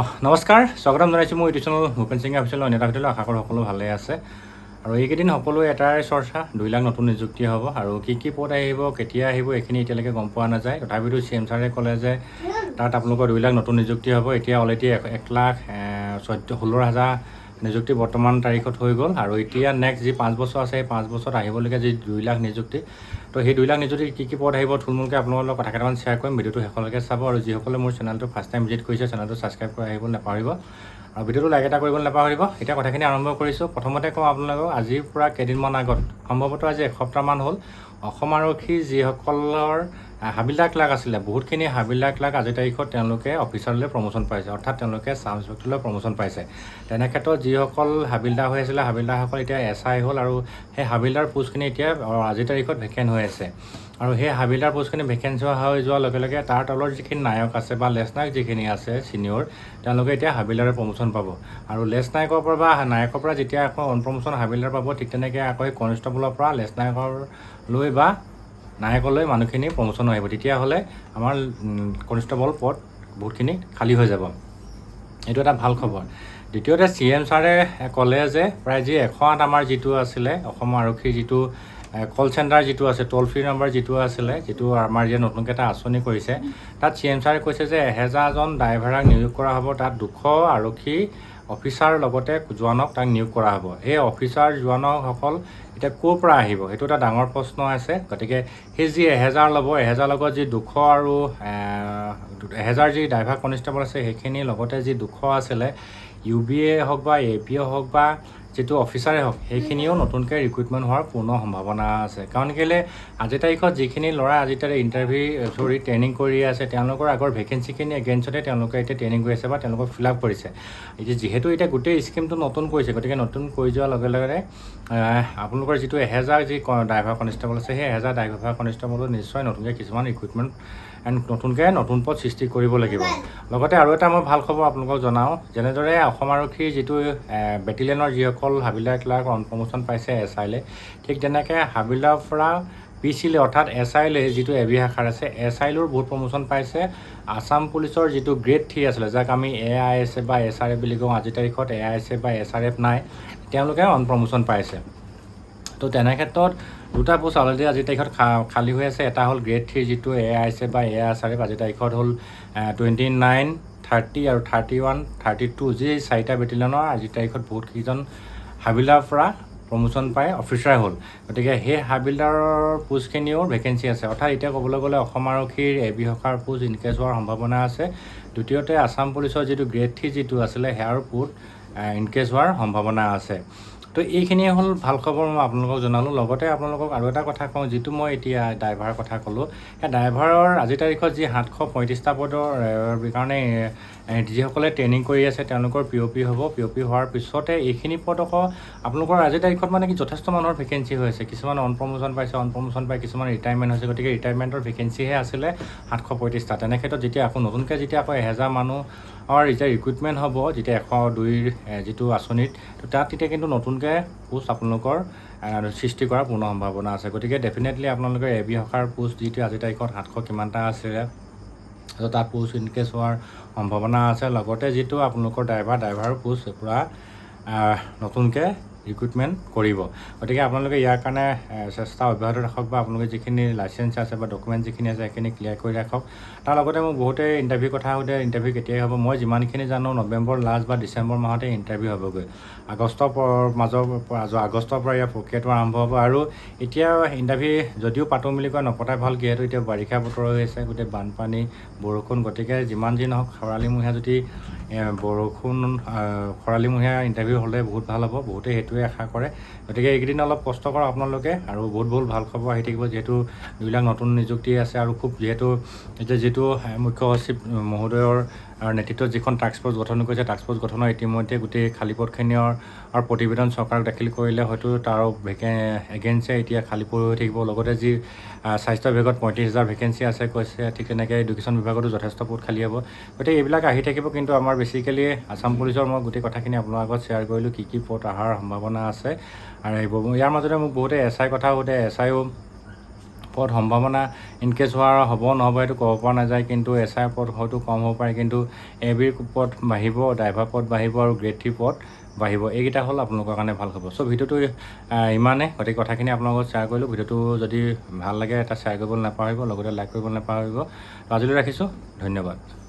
নমস্কাৰ, স্বাগতম জনাইছোঁ মোৰ ইউটিউব চেনেল ভূপেন সিঙে অফিচিয়েল নেতা হোটেল। আশা কৰোঁ সকলো ভালে আছে। আৰু এইকেইদিন সকলোৱে এটাই চৰ্চা 2 লাখ নতুন নিযুক্তি হ'ব আৰু কি পদ আহিব, কেতিয়া আহিব এইখিনি এতিয়ালৈকে গম পোৱা নাযায়। তথাপিতো CM ছাৰে ক'লে যে তাত আপোনালোকৰ 2 লাখ নতুন নিযুক্তি হ'ব। এতিয়া অলৰেডি 1,16,000 নিযুক্তি বৰ্তমান তাৰিখত হৈ গ'ল আৰু এতিয়া নেক্সট যি 5 বছৰ আছে সেই 5 বছৰত আহিবলগীয়া যি 2 লাখ নিযুক্তি, তো সেই 2 লাখ নিযুক্তি কি পদ আহিব থুলমূলকৈ আপোনালোকৰ লগত কথা কেইটামান শ্বেয়াৰ কৰিম। ভিডিঅ'টো শেষলৈকে চাব আৰু যিসকলে মোৰ চেনেলটো ফাৰ্ষ্ট টাইম ভিজিট কৰিছে চেনেলটো ছাবস্ক্ৰাইব কৰি আহিব নাপাহৰিব আৰু ভিডিঅ'টো লাইক এটা কৰিবলৈ নাপাহৰিব। এতিয়া কথাখিনি আৰম্ভ কৰিছোঁ। প্ৰথমতে কওঁ আপোনালোকক, আজিৰ পৰা কেইদিনমান আগত, সম্ভৱতঃ আজি এসপ্তাহমান হ'ল, অসম আৰক্ষী যিসকলৰ হাবিলদাৰ ক্লাৰ্ক আছিলে, বহুতখিনি হাবিলদাৰ ক্লাৰ্ক আজিৰ তাৰিখত তেওঁলোকে অফিচাৰলৈ প্ৰমোশ্যন পাইছে, অৰ্থাৎ তেওঁলোকে ছাব ইন্সপেক্টৰলৈ প্ৰমোশ্যন পাইছে। তেনে ক্ষেত্ৰত যিসকল হাবিলদাৰ হৈ আছিলে, হাবিলদাৰসকল এতিয়া SI হ'ল আৰু সেই হাবিলদাৰ পোষ্টখিনি এতিয়া আজিৰ তাৰিখত ভেকেণ্ট হৈ আছে। আৰু সেই হাবিলদাৰ পোষ্টখিনি ভেকেঞ্চি হৈ যোৱাৰ লগে লগে তাৰ তলৰ যিখিনি নায়ক আছে বা লেছ নায়ক যিখিনি আছে ছিনিয়ৰ, তেওঁলোকে এতিয়া হাবিলদাৰৰ প্ৰমোশ্যন পাব। আৰু লেছ নায়কৰ পৰা বা নায়কৰ পৰা যেতিয়া আকৌ অন প্ৰমোশ্যন হাবিলদাৰ পাব, ঠিক তেনেকৈ আকৌ সেই কনষ্টেবলৰ পৰা লেছ নায়কলৈ বা নায়কলৈ মানুহখিনি প্ৰমোশ্যন আহিব। তেতিয়াহ'লে আমাৰ কনষ্টেবল পদ বহুতখিনি খালী হৈ যাব। এইটো এটা ভাল খবৰ। দ্বিতীয়তে CM ছাৰে ক'লে যে প্ৰায় যি 108 আমাৰ যিটো আছিলে অসম আৰক্ষীৰ যিটো কল চেণ্টাৰ যিটো আছে, ট'ল ফ্ৰী নম্বৰ যিটো আছিলে, যিটো আমাৰ ইয়াত নতুনকৈ এটা আঁচনি কৰিছে, তাত CM ছাৰে কৈছে যে 1000জন ড্ৰাইভাৰক নিয়োগ কৰা হ'ব। তাত 200 আৰক্ষী অফিচাৰ লগতে জোৱানক তাক নিয়োগ কৰা হ'ব। এই অফিচাৰ জোৱানসকল এতিয়া ক'ৰ পৰা আহিব, সেইটো এটা ডাঙৰ প্ৰশ্ন আছে। গতিকে সেই যি 1000 ল'ব, 1000 লগত যি 200 আৰু 1000 যি ড্ৰাইভাৰ কনষ্টেবল আছে সেইখিনিৰ লগতে যি 200 আছিলে UBA হওক বা APO হওক বা যিটো অফিচাৰে হওক, সেইখিনিও নতুনকৈ ৰিক্ৰুইটমেণ্ট হোৱাৰ পূৰ্ণ সম্ভাৱনা আছে। কাৰণ কেলৈ আজিৰ তাৰিখত যিখিনি ল'ৰা আজি ট্ৰেইনিং কৰি আছে, তেওঁলোকৰ আগৰ ভেকেঞ্চিখিনি এগেইনষ্টতে তেওঁলোকে এতিয়া ট্ৰেইনিং কৰি আছে বা তেওঁলোকক ফিল আপ কৰিছে। যিহেতু এতিয়া গোটেই স্কিমটো নতুন কৰিছে, গতিকে নতুন কৰি যোৱাৰ লগে লগে আপোনালোকৰ যিটো 1000 যি ড্ৰাইভাৰ কনষ্টেবল আছে, সেই 1000 ড্ৰাইভাৰ কনষ্টেবলত নিশ্চয় নতুনকৈ কিছুমান ৰিক্ৰুইটমেণ্ট নতুন পদ সৃষ্টি কৰিব লাগিব। লগতে আৰু এটা মই ভাল খবৰ আপোনালোকক জনাওঁ, যেনেদৰে অসম আৰক্ষীৰ যিটো বেটেলিয়নৰ যিসকল হাবিলদাৰ ক্লাৰ্ক অন প্ৰমোশ্যন পাইছে SIলৈ, ঠিক তেনেকৈ হাবিলদাৰৰ পৰা PC-লৈ অৰ্থাৎ SIলৈ যিটো AV শাখাৰ আছে, SIলৈও বহুত প্ৰমোশ্যন পাইছে। আছাম পুলিচৰ যিটো গ্ৰেড 3 আছিলে, যাক আমি AISF বা SRF বুলি কওঁ, আজিৰ তাৰিখত AISF বা SRF নাই, তেওঁলোকে অন প্ৰমোশ্যন পাইছে। তো তেনে ক্ষেত্ৰত 2টা পোষ্ট অলৰেডি আজিৰ তাৰিখত খালী হৈ আছে। এটা হ'ল গ্ৰেড 3 যিটো AISF বা ASRF, আজিৰ তাৰিখত হ'ল 29, 30 আৰু 31, 32, যি 4টা বেটেলিয়নৰ আজিৰ তাৰিখত বহুতকেইজন হাবিলদাৰৰ পৰা প্ৰমোশ্যন পাই অফিচাৰ হ'ল। গতিকে সেই হাবিলদাৰৰ পোষ্টখিনিও ভেকেঞ্চি আছে। অৰ্থাৎ এতিয়া ক'বলৈ গ'লে অসম আৰক্ষীৰ AV শাখাৰ পোষ্ট ইনক্ৰিজ হোৱাৰ সম্ভাৱনা আছে। দ্বিতীয়তে আছাম পুলিচৰ যিটো গ্ৰেড 3 যিটো আছিলে, সেয়াৰ পোষ্ট ইনক্ৰিজ হোৱাৰ সম্ভাৱনা আছে। তো এইখিনিয়ে হ'ল ভাল খবৰ মই আপোনালোকক জনালোঁ। লগতে আপোনালোকক আৰু এটা কথা কওঁ, যিটো মই এতিয়া ড্ৰাইভাৰৰ কথা ক'লোঁ, সেই ড্ৰাইভাৰৰ আজিৰ তাৰিখত যি 735টা পদৰ কাৰণে যিসকলে ট্ৰেইনিং কৰি আছে তেওঁলোকৰ POP হ'ব। POP হোৱাৰ পিছতে এইখিনি পদ আকৌ আপোনালোকৰ আজিৰ তাৰিখত মানে কি যথেষ্ট মানুহৰ ভেকেঞ্চি হৈ আছে। কিছুমান অন প্ৰমোশ্যন পাইছে, অন প্ৰমোশ্যন পাই কিছুমান ৰিটায়াৰমেণ্ট হৈছে। গতিকে ৰিটায়াৰমেণ্টৰ ভেকেঞ্চিহে আছিলে 735টা। তেনে ক্ষেত্ৰত যেতিয়া আকৌ নতুনকৈ যেতিয়া আকৌ 1000 মানুহৰ যেতিয়া ৰিক্ৰুইটমেণ্ট হ'ব, যেতিয়া 102ৰ যিটো আঁচনিত, তো তাত তেতিয়া কিন্তু নতুনকৈ পোষ্ট আপোনালোকৰ সৃষ্টি কৰাৰ পূৰ্ণ সম্ভাৱনা আছে। গতিকে ডেফিনেটলি আপোনালোকৰ AV শাখাৰ পোষ্ট যিটো আজিৰ তাৰিখত 700 কিমানটা আছিলে, তাত পোষ্ট ইনক্ৰিজ হোৱাৰ সম্ভাৱনা আছে। লগতে যিটো আপোনালোকৰ ড্ৰাইভাৰ পোষ্ট পূৰা নতুনকৈ ৰিক্ৰুইটমেণ্ট কৰিব। গতিকে আপোনালোকে ইয়াৰ কাৰণে চেষ্টা অব্যাহত ৰাখক বা আপোনালোকে যিখিনি লাইচেঞ্চ আছে বা ডকুমেণ্ট যিখিনি আছে সেইখিনি ক্লিয়াৰ কৰি ৰাখক। তাৰ লগতে মোক বহুতে ইণ্টাৰভিউ কথা সোধে, ইণ্টাৰভিউ কেতিয়াই হ'ব। মই যিমানখিনি জানো নৱেম্বৰ লাষ্ট বা ডিচেম্বৰ মাহতে ইণ্টাৰভিউ হ'বগৈ। আগষ্টৰ পৰা ইয়াৰ প্ৰক্ৰিয়াটো আৰম্ভ হ'ব। আৰু এতিয়া ইণ্টাৰভিউ যদিও পাতোঁ বুলি কয়, নপতাই ভাল, যিহেতু এতিয়া বাৰিষা বতৰ হৈ আছে, গোটেই বানপানী, বৰষুণ। গতিকে যিমান যি নহওক খৰালিমহীয়া যদি খৰালিমহীয়া ইণ্টাৰভিউ হ'লে বহুত ভাল হ'ব। বহুতেই সেইটোৱে আশা কৰে। গতিকে এইকেইদিন অলপ কষ্ট কৰক আপোনালোকে আৰু বহুত ভাল খবৰ আহি থাকিব, যিহেতু 2 লাখ নতুন নিযুক্তি আছে। আৰু খুব যিহেতু এতিয়া যিটো মুখ্য সচিব মহোদয়ৰ নেতৃত্বত যিখন টাস্ক ফ'ৰ্চ গঠন কৰিছে, টাস্ক ফ'ৰ্চ গঠনৰ ইতিমধ্যে গোটেই খালী পদখিনিৰ প্ৰতিবেদন চৰকাৰক দাখিল কৰিলে হয়তো তাৰ এগেইনষ্টে এতিয়া খালী পৰি হৈ থাকিব। লগতে যি স্বাস্থ্য বিভাগত 35,000 ভেকেঞ্চি আছে কৈছে, ঠিক তেনেকৈ এডুকেশ্যন বিভাগতো যথেষ্ট পদ খালী হ'ব। গতিকে এইবিলাক আহি থাকিব। কিন্তু আমাৰ বেছিকেলি আছাম পুলিচৰ মই গোটেই কথাখিনি আপোনাৰ আগত শ্বেয়াৰ কৰিলোঁ, কি পদ অহাৰ সম্ভাৱনা আছে আৰু আহিব। ইয়াৰ মাজতে মোক বহুতে SI কথা সোধে, SIও পদ সম্ভাৱনা ইনকেছ হোৱাৰ হ'ব নহ'ব সেইটো ক'ব পৰা নাযায়, কিন্তু SI পদ হয়তো কম হ'ব পাৰে, কিন্তু ABৰ পদ বাঢ়িব, ড্ৰাইভাৰ পদ বাঢ়িব আৰু গ্ৰেড 3 পদ বাঢ়িব। এইকেইটা হ'ল আপোনালোকৰ কাৰণে ভাল খবৰ। চ' ভিডিঅ'টো ইমানে, গতিকে কথাখিনি আপোনালোকৰ লগত শ্বেয়াৰ কৰিলোঁ। ভিডিঅ'টো যদি ভাল লাগে এটা শ্বেয়াৰ কৰিবলৈ নাপাহৰিব, লগতে লাইক কৰিবলৈ নাপাহৰিব। আজিলৈ ৰাখিছোঁ, ধন্যবাদ।